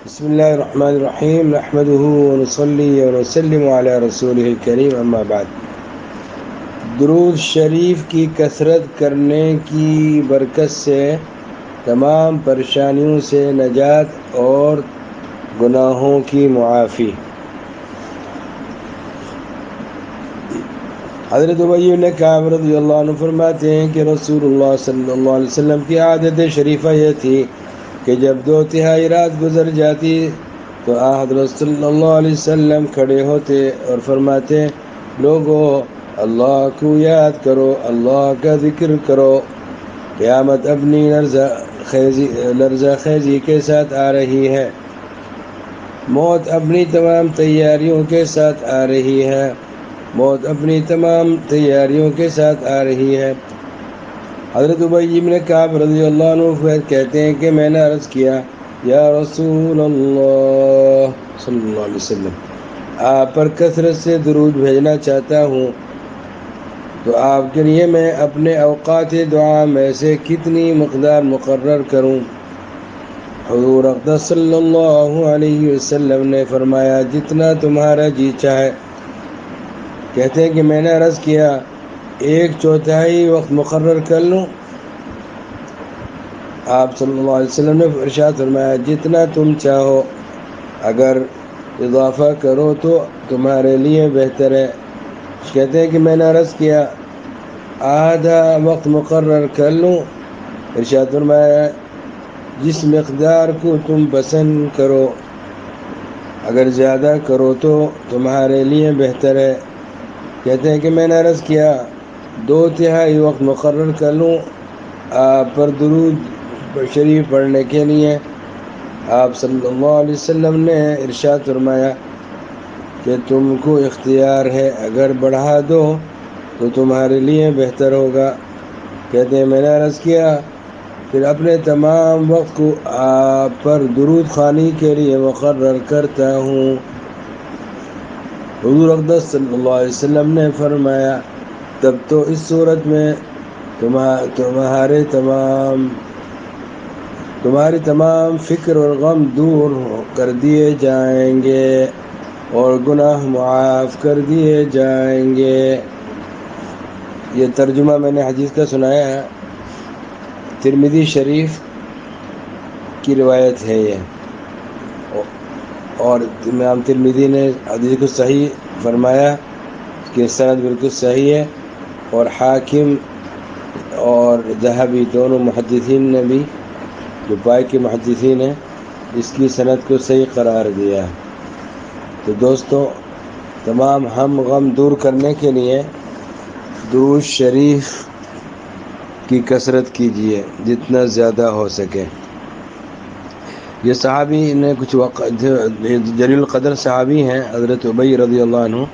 بسم اللہ الرحمن الرحیم نحمده ونصلی ونسلم علی رسوله الکریم اما بعد۔ درود شریف کی کثرت کرنے کی برکت سے تمام پریشانیوں سے نجات اور گناہوں کی معافی۔ حضرت ابی بن کعب رضی اللہ عنہ فرماتے ہیں کہ رسول اللہ صلی اللہ علیہ وسلم کی عادت شریفہ یہ تھی کہ جب 2/3 رات گزر جاتی تو حضرت صلی اللہ علیہ وسلم کھڑے ہوتے اور فرماتے، لوگو اللہ کو یاد کرو، اللہ کا ذکر کرو، قیامت اپنی لرزہ خیزی کے ساتھ آ رہی ہے، موت اپنی تمام تیاریوں کے ساتھ آ رہی ہے، موت اپنی تمام تیاریوں کے ساتھ آ رہی ہے۔ حضرت ابی بن کعب رضی اللہ عنہ کہتے ہیں کہ میں نے عرض کیا، یا رسول اللہ صلی اللہ علیہ وسلم، آپ پر کثرت سے درود بھیجنا چاہتا ہوں، تو آپ کے لیے میں اپنے اوقات دعا میں سے کتنی مقدار مقرر کروں؟ حضور اقدس صلی اللہ علیہ وسلم نے فرمایا، جتنا تمہارا جی چاہے۔ کہتے ہیں کہ میں نے عرض کیا، 1/4 وقت مقرر کر لوں؟ آپ صلی اللہ علیہ وسلم نے ارشاد فرمایا، جتنا تم چاہو، اگر اضافہ کرو تو تمہارے لیے بہتر ہے۔ کہتے ہیں کہ میں نے عرض کیا، آدھا وقت مقرر کر لوں؟ ارشاد فرمایا، جس مقدار کو تم پسند کرو، اگر زیادہ کرو تو تمہارے لیے بہتر ہے۔ کہتے ہیں کہ میں نے عرض کیا، 2/3 وقت مقرر کر لوں آپ پر درود شریف پڑھنے کے لیے؟ آپ صلی اللہ علیہ وسلم نے ارشاد فرمایا کہ تم کو اختیار ہے، اگر بڑھا دو تو تمہارے لیے بہتر ہوگا۔ کہتے ہیں میں نے عرض کیا، پھر اپنے تمام وقت کو آپ پر درود خوانی کے لیے مقرر کرتا ہوں۔ حضور اقدس صلی اللہ علیہ وسلم نے فرمایا، تب تو اس صورت میں تمہاری تمام فکر اور غم دور کر دیے جائیں گے اور گناہ معاف کر دیے جائیں گے۔ یہ ترجمہ میں نے حدیث کا سنایا ہے، ترمذی شریف کی روایت ہے یہ، اور امام ترمذی نے حدیث کو صحیح فرمایا کہ سند بالکل صحیح ہے، اور حاکم اور ذہبی دونوں محدثین نے بھی، جو پائے کے محدثین ہیں، اس کی سند کو صحیح قرار دیا۔ تو دوستو، تمام ہم غم دور کرنے کے لیے درود شریف کی کثرت کیجیے جتنا زیادہ ہو سکے۔ یہ صحابی نے کچھ وقت جلیل القدر صحابی ہیں، حضرت ابی رضی اللہ عنہ،